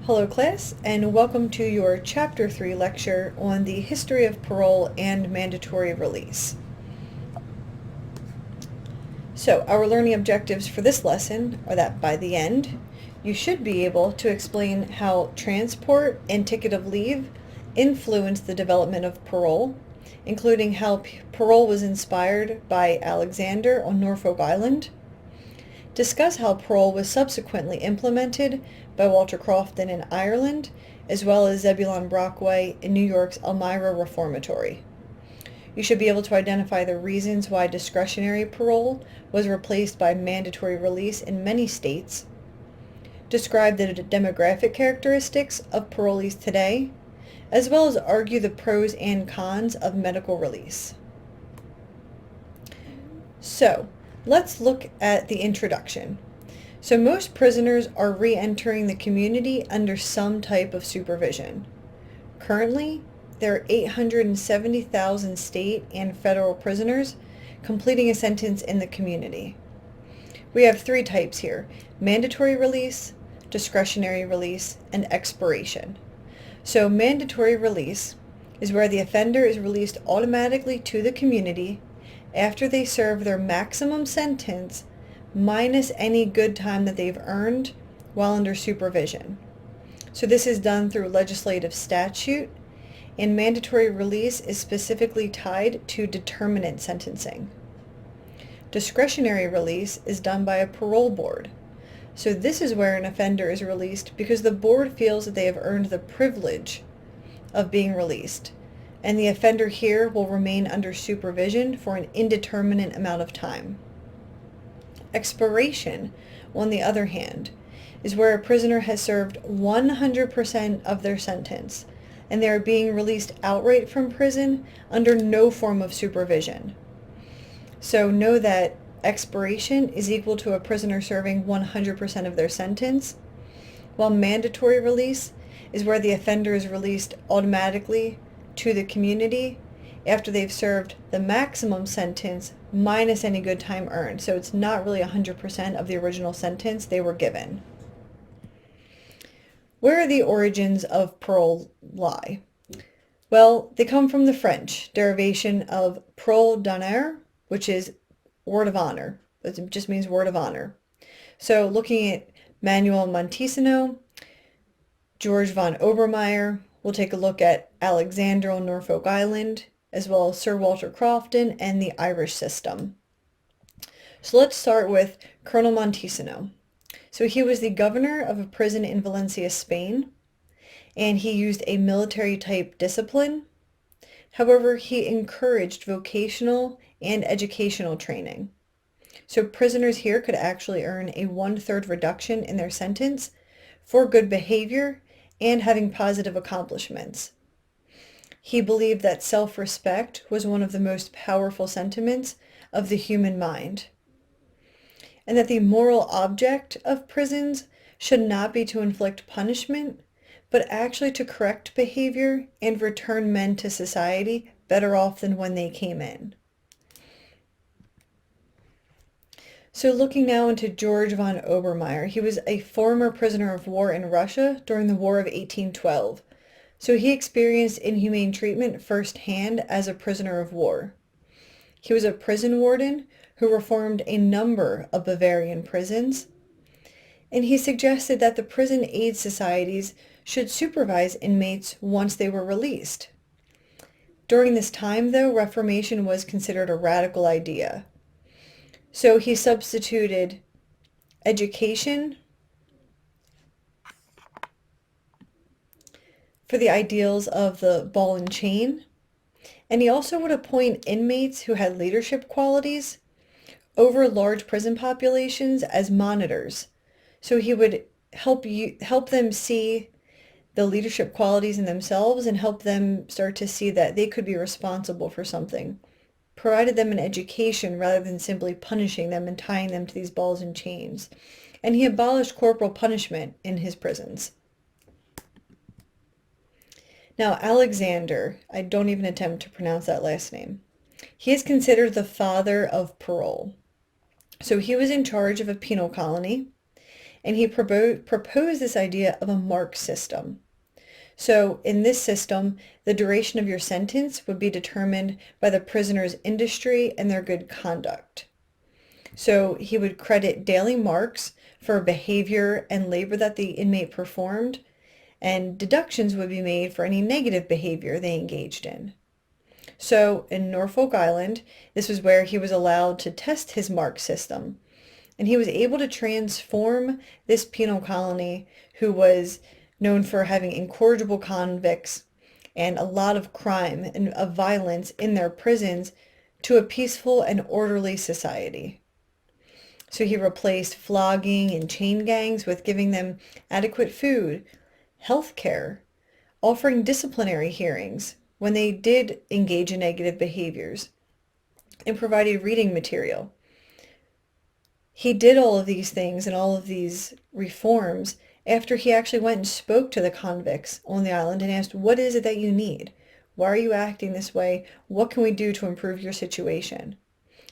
Hello class, and welcome to your Chapter 3 lecture on the history of parole and mandatory release. So our learning objectives for this lesson are that by the end, you should be able to explain how transport and ticket of leave influenced the development of parole, including how parole was inspired by Alexander on Norfolk Island. Discuss how parole was subsequently implemented by Walter Crofton in Ireland, as well as Zebulon Brockway in New York's Elmira Reformatory. You should be able to identify the reasons why discretionary parole was replaced by mandatory release in many states. Describe the demographic characteristics of parolees today, as well as argue the pros and cons of medical release. So, let's look at the introduction. So most prisoners are re-entering the community under some type of supervision. Currently, there are 870,000 state and federal prisoners completing a sentence in the community. We have three types here: mandatory release, discretionary release, and expiration. So mandatory release is where the offender is released automatically to the community after they serve their maximum sentence minus any good time that they've earned while under supervision. So this is done through legislative statute, and mandatory release is specifically tied to determinate sentencing. Discretionary release is done by a parole board. So this is where an offender is released because the board feels that they have earned the privilege of being released, and the offender here will remain under supervision for an indeterminate amount of time. Expiration, on the other hand, is where a prisoner has served 100% of their sentence, and they are being released outright from prison under no form of supervision. So know that expiration is equal to a prisoner serving 100% of their sentence, while mandatory release is where the offender is released automatically to the community after they've served the maximum sentence minus any good time earned. So it's not really 100% of the original sentence they were given. Where the origins of parole lie? Well, they come from the French derivation of parole d'honneur, which is word of honor. It just means word of honor. So looking at Manuel Montesino, George von Obermeyer, we'll take a look at Alexander on Norfolk Island, as well as Sir Walter Crofton and the Irish system. So let's start with Colonel Montesino. So he was the governor of a prison in Valencia, Spain, and he used a military type discipline. However, he encouraged vocational and educational training. So prisoners here could actually earn a 1/3 reduction in their sentence for good behavior and having positive accomplishments. He believed that self-respect was one of the most powerful sentiments of the human mind, and that the moral object of prisons should not be to inflict punishment, but actually to correct behavior and return men to society better off than when they came in. So looking now into George von Obermeyer, he was a former prisoner of war in Russia during the War of 1812. So he experienced inhumane treatment firsthand as a prisoner of war. He was a prison warden who reformed a number of Bavarian prisons, and he suggested that the prison aid societies should supervise inmates once they were released. During this time, though, reformation was considered a radical idea. So he substituted education for the ideals of the ball and chain, and he also would appoint inmates who had leadership qualities over large prison populations as monitors. So he would help them see the leadership qualities in themselves and help them start to see that they could be responsible for something. Provided them an education rather than simply punishing them and tying them to these balls and chains. And he abolished corporal punishment in his prisons. Now, Alexander, I don't even attempt to pronounce that last name. He is considered the father of parole. So he was in charge of a penal colony, and he proposed this idea of a mark system. So in this system, the duration of your sentence would be determined by the prisoner's industry and their good conduct. So he would credit daily marks for behavior and labor that the inmate performed, and deductions would be made for any negative behavior they engaged in. So in Norfolk Island, this was where he was allowed to test his mark system, and he was able to transform this penal colony, who was known for having incorrigible convicts and a lot of crime and of violence in their prisons, to a peaceful and orderly society. So he replaced flogging and chain gangs with giving them adequate food, health care, offering disciplinary hearings when they did engage in negative behaviors, and provided reading material. He did all of these things and all of these reforms after he actually went and spoke to the convicts on the island and asked, what is it that you need? Why are you acting this way? What can we do to improve your situation?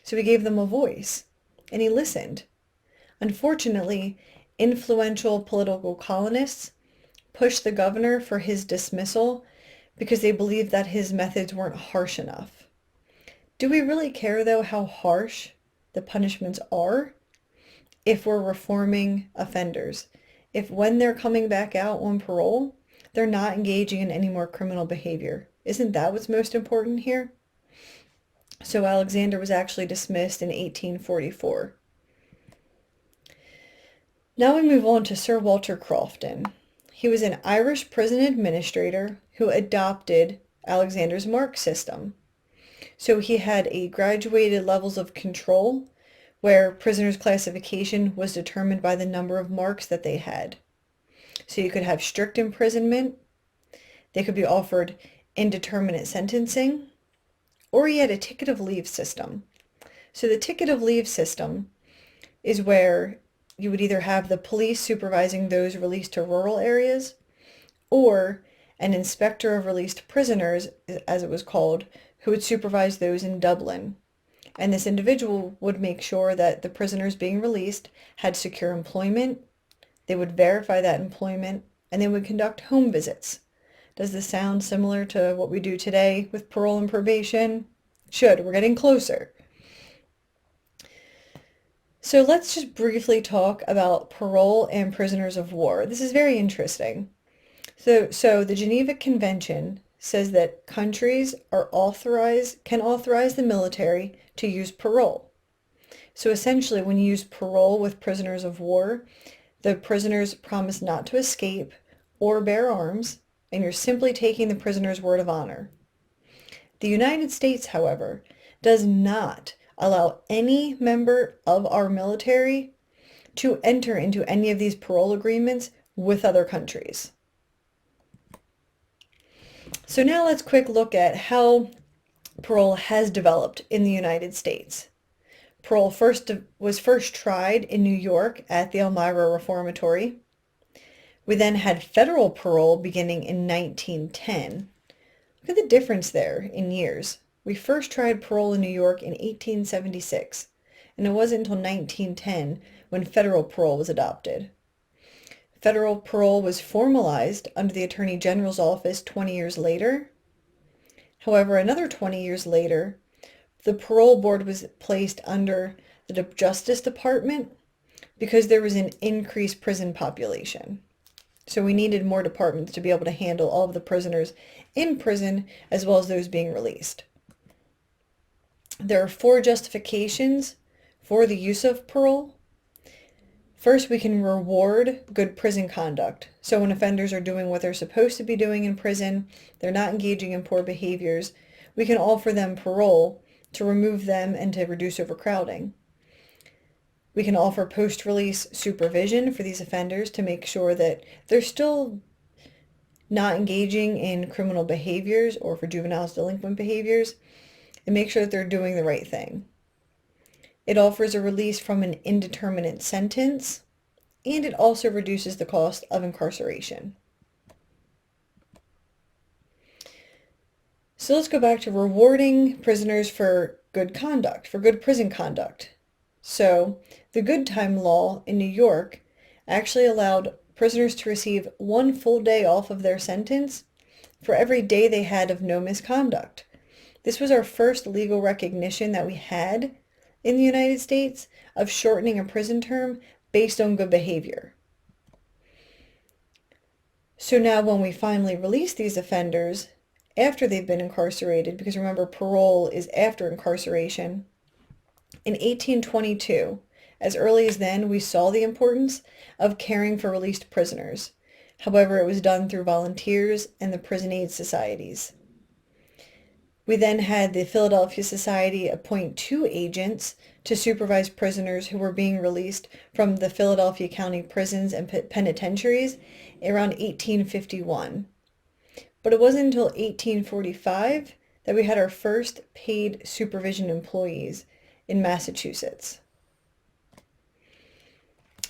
So he gave them a voice, and he listened. Unfortunately, influential political colonists pushed the governor for his dismissal because they believed that his methods weren't harsh enough. Do we really care, though, how harsh the punishments are if we're reforming offenders? If when they're coming back out on parole, they're not engaging in any more criminal behavior? Isn't that what's most important here? So Alexander was actually dismissed in 1844. Now we move on to Sir Walter Crofton. He was an Irish prison administrator who adopted Alexander's mark system. So he had a graduated levels of control where prisoners' classification was determined by the number of marks that they had. So you could have strict imprisonment, they could be offered indeterminate sentencing, or he had a ticket of leave system. So the ticket of leave system is where you would either have the police supervising those released to rural areas, or an inspector of released prisoners, as it was called, who would supervise those in Dublin. And this individual would make sure that the prisoners being released had secure employment, they would verify that employment, and they would conduct home visits. Does this sound similar to what we do today with parole and probation? Should. We're getting closer. So let's just briefly talk about parole and prisoners of war. This is very interesting. So the Geneva Convention says that countries can authorize the military to use parole. So essentially, when you use parole with prisoners of war, the prisoners promise not to escape or bear arms, and you're simply taking the prisoner's word of honor. The United States, however, does not allow any member of our military to enter into any of these parole agreements with other countries. So now let's quick look at how parole has developed in the United States. Parole was first tried in New York at the Elmira Reformatory. We then had federal parole beginning in 1910. Look at the difference there in years. We first tried parole in New York in 1876, and it wasn't until 1910 when federal parole was adopted. Federal parole was formalized under the Attorney General's office 20 years later. However, another 20 years later, the parole board was placed under the Justice Department because there was an increased prison population. So we needed more departments to be able to handle all of the prisoners in prison as well as those being released. There are 4 justifications for the use of parole. First, we can reward good prison conduct. So when offenders are doing what they're supposed to be doing in prison, they're not engaging in poor behaviors, we can offer them parole to remove them and to reduce overcrowding. We can offer post-release supervision for these offenders to make sure that they're still not engaging in criminal behaviors or for juveniles delinquent behaviors, and make sure that they're doing the right thing. It offers a release from an indeterminate sentence, and it also reduces the cost of incarceration. So let's go back to rewarding prisoners for good conduct, for good prison conduct. So the good time law in New York actually allowed prisoners to receive 1 full day off of their sentence for every day they had of no misconduct. This was our first legal recognition that we had in the United States of shortening a prison term based on good behavior. So now when we finally release these offenders after they've been incarcerated, because remember, parole is after incarceration, in 1822, as early as then, we saw the importance of caring for released prisoners. However, it was done through volunteers and the prison aid societies. We then had the Philadelphia Society appoint 2 agents to supervise prisoners who were being released from the Philadelphia County prisons and penitentiaries around 1851. But it wasn't until 1845 that we had our first paid supervision employees in Massachusetts.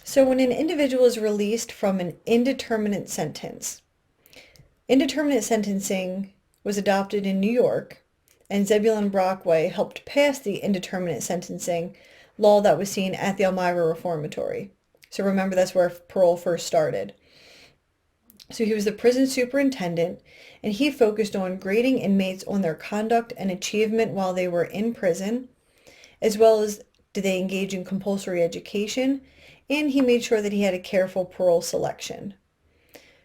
So when an individual is released from an indeterminate sentence, indeterminate sentencing was adopted in New York, and Zebulon Brockway helped pass the indeterminate sentencing law that was seen at the Elmira Reformatory. So remember, that's where parole first started. So he was the prison superintendent, and he focused on grading inmates on their conduct and achievement while they were in prison, as well as did they engage in compulsory education, and he made sure that he had a careful parole selection.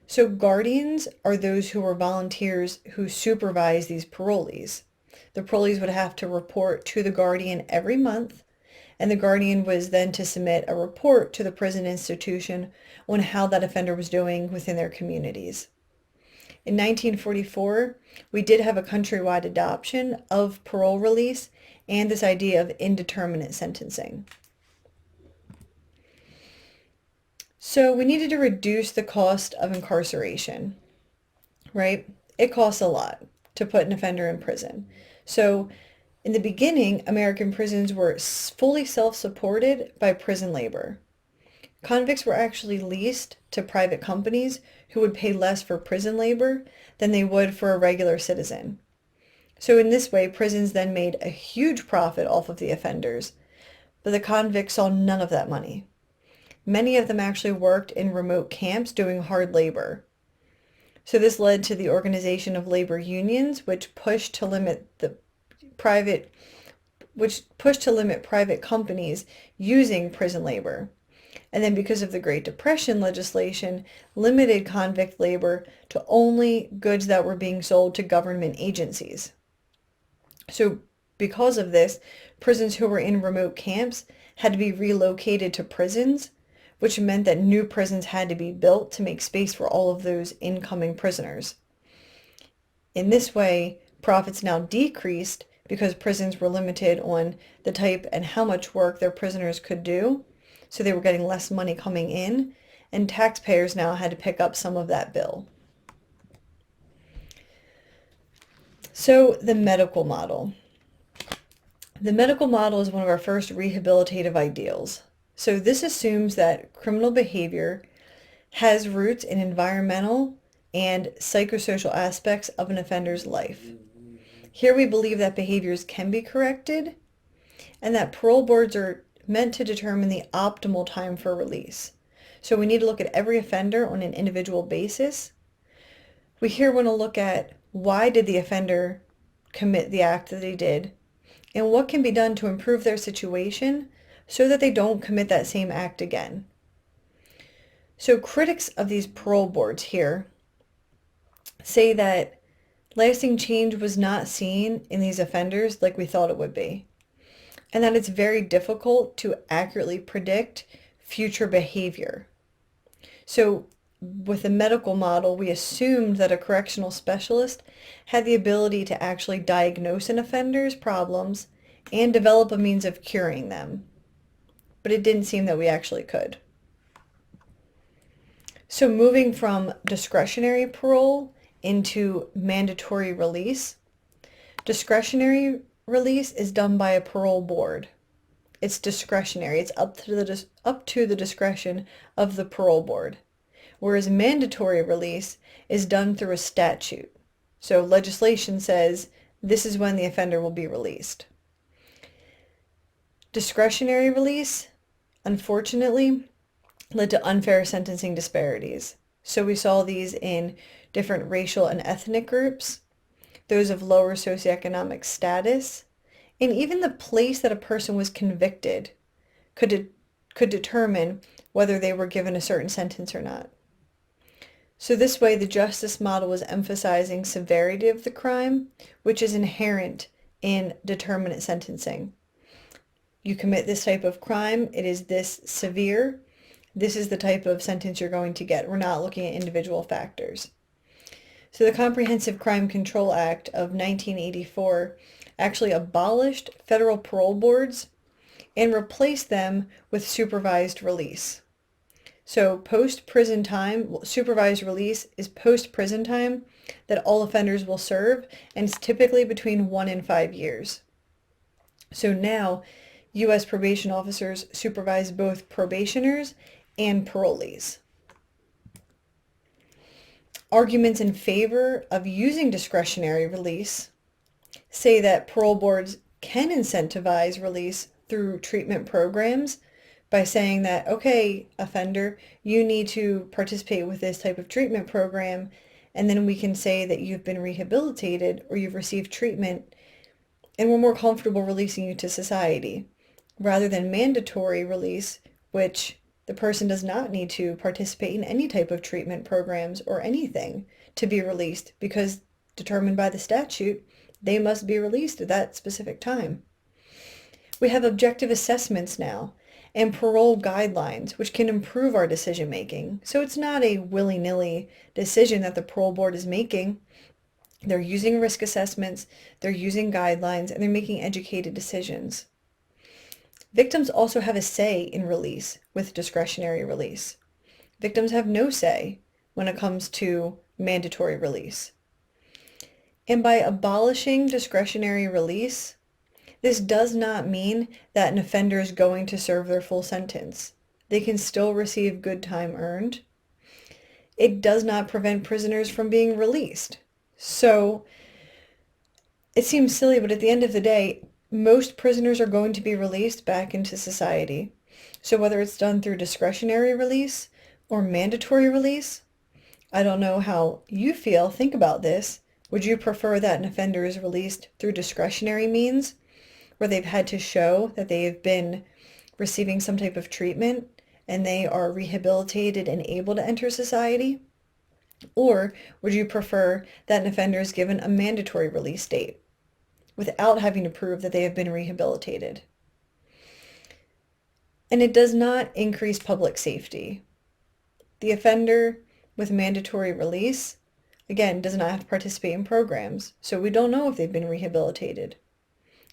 So guardians are those who were volunteers who supervise these parolees. The parolees would have to report to the guardian every month, and the guardian was then to submit a report to the prison institution on how that offender was doing within their communities. In 1944, we did have a countrywide adoption of parole release and this idea of indeterminate sentencing. So we needed to reduce the cost of incarceration, right? It costs a lot to put an offender in prison. So in the beginning, American prisons were fully self-supported by prison labor. Convicts were actually leased to private companies who would pay less for prison labor than they would for a regular citizen. So in this way, prisons then made a huge profit off of the offenders, but the convicts saw none of that money. Many of them actually worked in remote camps doing hard labor. So this led to the organization of labor unions, which pushed to limit private companies using prison labor. And then because of the Great Depression legislation, limited convict labor to only goods that were being sold to government agencies. So because of this, prisons who were in remote camps had to be relocated to prisons, which meant that new prisons had to be built to make space for all of those incoming prisoners. In this way, profits now decreased because prisons were limited on the type and how much work their prisoners could do, so they were getting less money coming in, and taxpayers now had to pick up some of that bill. So the medical model. The medical model is one of our first rehabilitative ideals. So this assumes that criminal behavior has roots in environmental and psychosocial aspects of an offender's life. Here we believe that behaviors can be corrected and that parole boards are meant to determine the optimal time for release. So we need to look at every offender on an individual basis. We here want to look at why did the offender commit the act that they did, and what can be done to improve their situation so that they don't commit that same act again. So critics of these parole boards here say that lasting change was not seen in these offenders like we thought it would be, and that it's very difficult to accurately predict future behavior. So with the medical model, we assumed that a correctional specialist had the ability to actually diagnose an offender's problems and develop a means of curing them. But it didn't seem that we actually could. So moving from discretionary parole into mandatory release, discretionary release is done by a parole board. It's discretionary. It's up to the discretion of the parole board. Whereas mandatory release is done through a statute. So legislation says this is when the offender will be released. Discretionary release, unfortunately, led to unfair sentencing disparities. So we saw these in different racial and ethnic groups, those of lower socioeconomic status, and even the place that a person was convicted could determine whether they were given a certain sentence or not. So this way, the justice model was emphasizing severity of the crime, which is inherent in determinate sentencing. You commit this type of crime, it is this severe, this is the type of sentence you're going to get. We're not looking at individual factors. So the Comprehensive Crime Control Act of 1984 actually abolished federal parole boards and replaced them with supervised release. So post-prison time, supervised release is post-prison time that all offenders will serve, and it's typically between 1 and 5 years. So now, U.S. probation officers supervise both probationers and parolees. Arguments in favor of using discretionary release say that parole boards can incentivize release through treatment programs by saying that, okay, offender, you need to participate with this type of treatment program, and then we can say that you've been rehabilitated or you've received treatment, and we're more comfortable releasing you to society, rather than mandatory release, which the person does not need to participate in any type of treatment programs or anything to be released, because determined by the statute, they must be released at that specific time. We have objective assessments now and parole guidelines, which can improve our decision making. So it's not a willy-nilly decision that the parole board is making. They're using risk assessments, they're using guidelines, and they're making educated decisions. Victims also have a say in release with discretionary release. Victims have no say when it comes to mandatory release. And by abolishing discretionary release, this does not mean that an offender is going to serve their full sentence. They can still receive good time earned. It does not prevent prisoners from being released. So it seems silly, but at the end of the day, most prisoners are going to be released back into society. So whether it's done through discretionary release or mandatory release, I don't know how you feel. Think about this. Would you prefer that an offender is released through discretionary means, where they've had to show that they've been receiving some type of treatment and they are rehabilitated and able to enter society? Or would you prefer that an offender is given a mandatory release date without having to prove that they have been rehabilitated? And it does not increase public safety. The offender with mandatory release, again, does not have to participate in programs, so we don't know if they've been rehabilitated.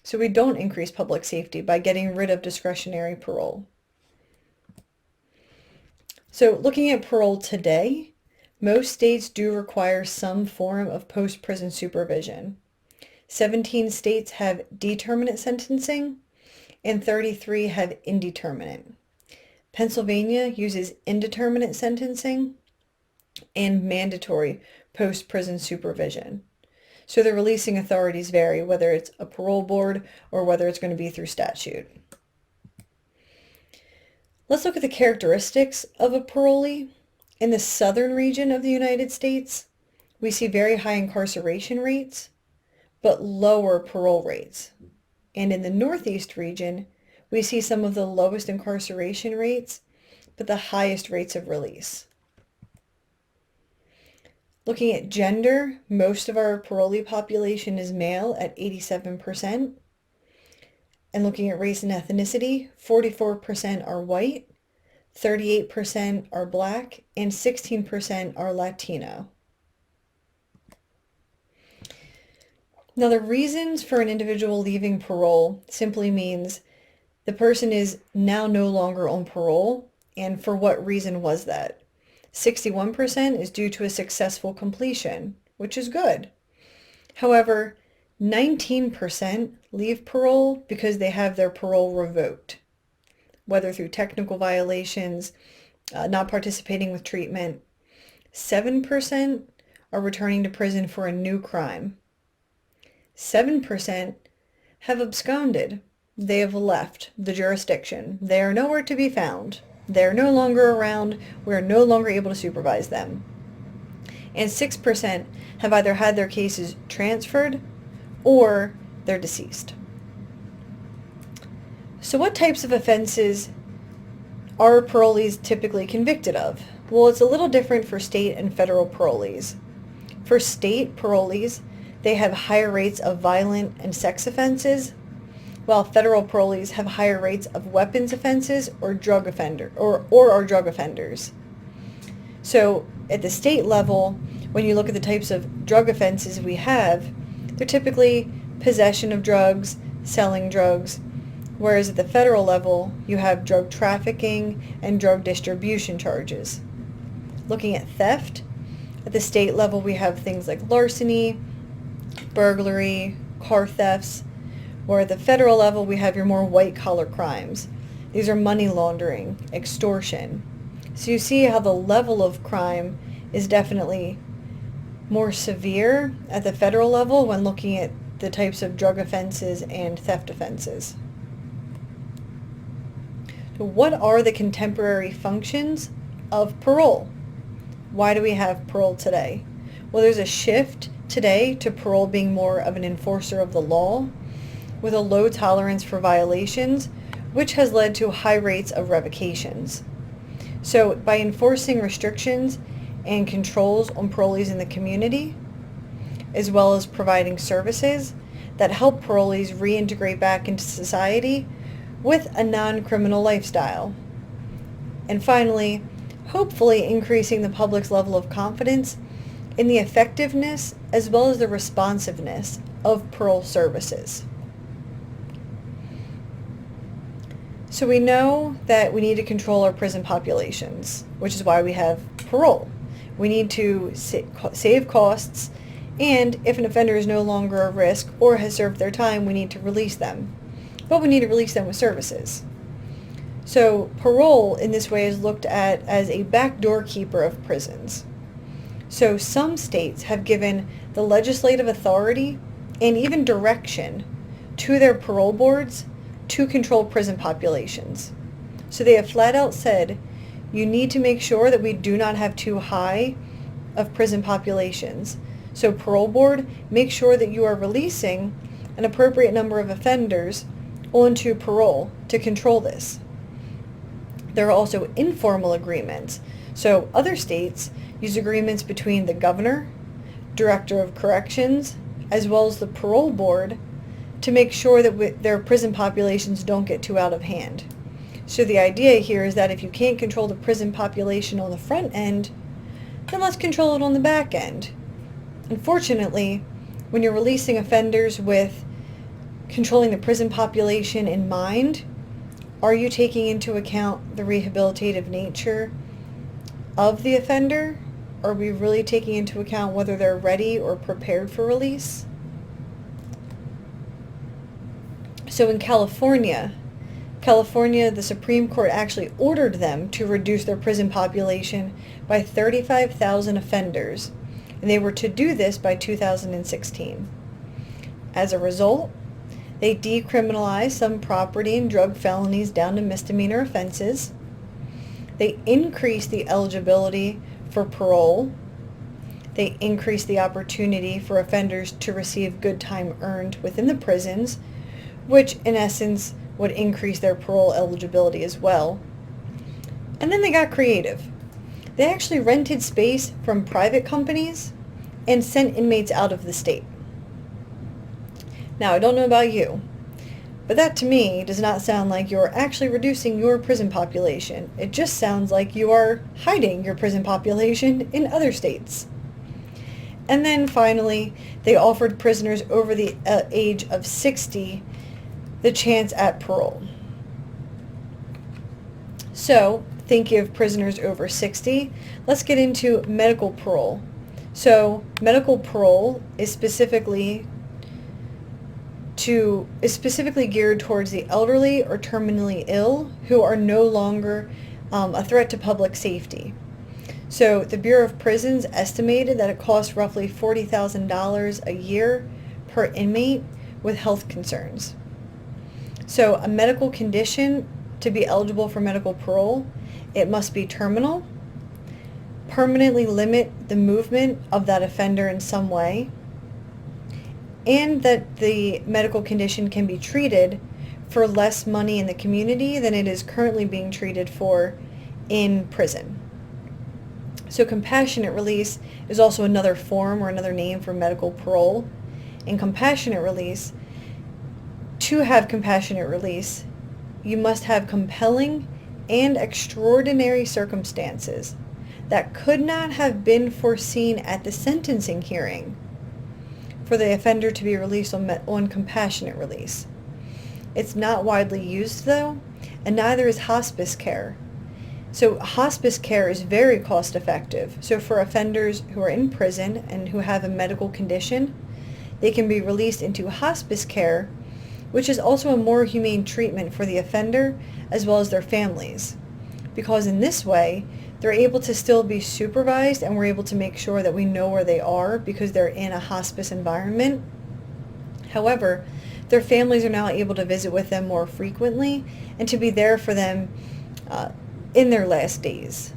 So we don't increase public safety by getting rid of discretionary parole. So looking at parole today, most states do require some form of post-prison supervision. 17 states have determinate sentencing and 33 have indeterminate. Pennsylvania uses indeterminate sentencing and mandatory post-prison supervision. So the releasing authorities vary, whether it's a parole board or whether it's going to be through statute. Let's look at the characteristics of a parolee. In the southern region of the United States, we see very high incarceration rates, but lower parole rates. And in the northeast region, we see some of the lowest incarceration rates, but the highest rates of release. Looking at gender, most of our parolee population is male at 87%. And looking at race and ethnicity, 44% are white, 38% are black, and 16% are Latino. Now, the reasons for an individual leaving parole simply means the person is now no longer on parole, and for what reason was that? 61% is due to a successful completion, which is good. However, 19% leave parole because they have their parole revoked, whether through technical violations, not participating with treatment. 7% are returning to prison for a new crime. 7% have absconded. They have left the jurisdiction. They are nowhere to be found. They're no longer around. We're no longer able to supervise them. And 6% have either had their cases transferred or they're deceased. So what types of offenses are parolees typically convicted of? Well, it's a little different for state and federal parolees. For state parolees, they have higher rates of violent and sex offenses, while federal parolees have higher rates of weapons offenses or drug offender or are drug offenders. So at the state level, when you look at the types of drug offenses we have, they're typically possession of drugs, selling drugs, whereas at the federal level, you have drug trafficking and drug distribution charges. Looking at theft, at the state level, we have things like larceny, burglary, car thefts, where at the federal level, we have your more white-collar crimes. These are money laundering, extortion. So you see how the level of crime is definitely more severe at the federal level when looking at the types of drug offenses and theft offenses. So what are the contemporary functions of parole? Why do we have parole today? Well, there's a shift today to parole being more of an enforcer of the law with a low tolerance for violations, which has led to high rates of revocations. So by enforcing restrictions and controls on parolees in the community, as well as providing services that help parolees reintegrate back into society with a non-criminal lifestyle. And finally, hopefully increasing the public's level of confidence in the effectiveness as well as the responsiveness of parole services. So we know that we need to control our prison populations, which is why we have parole. We need to save costs, and if an offender is no longer a risk or has served their time, we need to release them. But we need to release them with services. So parole in this way is looked at as a backdoor keeper of prisons. So some states have given the legislative authority and even direction to their parole boards to control prison populations. So they have flat out said, you need to make sure that we do not have too high of prison populations. So parole board, make sure that you are releasing an appropriate number of offenders onto parole to control this. There are also informal agreements. So other states use agreements between the governor, director of corrections, as well as the parole board to make sure that their prison populations don't get too out of hand. So the idea here is that if you can't control the prison population on the front end, then let's control it on the back end. Unfortunately, when you're releasing offenders with controlling the prison population in mind, are you taking into account the rehabilitative nature of the offender? Are we really taking into account whether they're ready or prepared for release? So in California, the Supreme Court actually ordered them to reduce their prison population by 35,000 offenders, and they were to do this by 2016. As a result, they decriminalized some property and drug felonies down to misdemeanor offenses. They increased the eligibility for parole. They increased the opportunity for offenders to receive good time earned within the prisons, which in essence would increase their parole eligibility as well. And then they got creative. They actually rented space from private companies and sent inmates out of the state. Now, I don't know about you, but that to me does not sound like you're actually reducing your prison population. It just sounds like you are hiding your prison population in other states. And then finally, they offered prisoners over the age of 60 the chance at parole. So, thinking of prisoners over 60, let's get into medical parole. So, medical parole is specifically geared towards the elderly or terminally ill who are no longer a threat to public safety. So the Bureau of Prisons estimated that it costs roughly $40,000 a year per inmate with health concerns. So a medical condition to be eligible for medical parole, it must be terminal, permanently limit the movement of that offender in some way, and that the medical condition can be treated for less money in the community than it is currently being treated for in prison. So compassionate release is also another form or another name for medical parole. In compassionate release, to have compassionate release, you must have compelling and extraordinary circumstances that could not have been foreseen at the sentencing hearing for the offender to be released on compassionate release. It's not widely used though, and neither is hospice care. So hospice care is very cost effective. So for offenders who are in prison and who have a medical condition, they can be released into hospice care, which is also a more humane treatment for the offender as well as their families. Because in this way, they're able to still be supervised, and we're able to make sure that we know where they are because they're in a hospice environment. However, their families are now able to visit with them more frequently and to be there for them in their last days.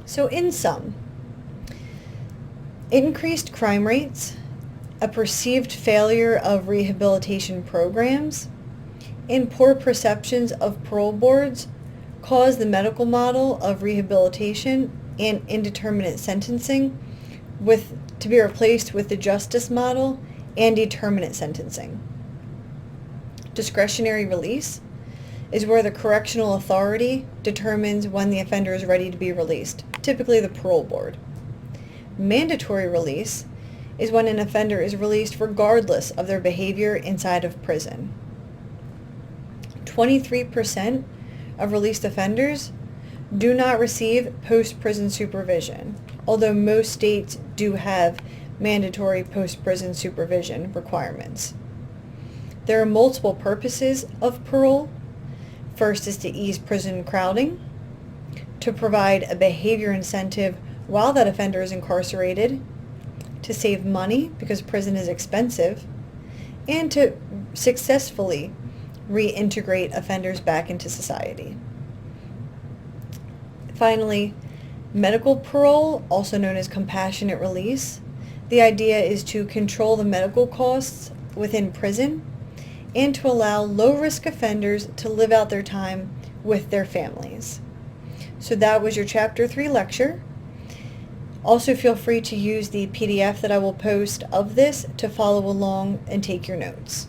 So in sum, increased crime rates, a perceived failure of rehabilitation programs, and poor perceptions of parole boards cause the medical model of rehabilitation and indeterminate sentencing to be replaced with the justice model and determinate sentencing. Discretionary release is where the correctional authority determines when the offender is ready to be released, typically the parole board. Mandatory release is when an offender is released regardless of their behavior inside of prison. 23% of released offenders do not receive post-prison supervision, although most states do have mandatory post-prison supervision requirements. There are multiple purposes of parole. First is to ease prison crowding, to provide a behavior incentive while that offender is incarcerated, to save money because prison is expensive, and to successfully reintegrate offenders back into society. Finally, medical parole, also known as compassionate release. The idea is to control the medical costs within prison and to allow low-risk offenders to live out their time with their families. So that was your Chapter 3 lecture. Also feel free to use the PDF that I will post of this to follow along and take your notes.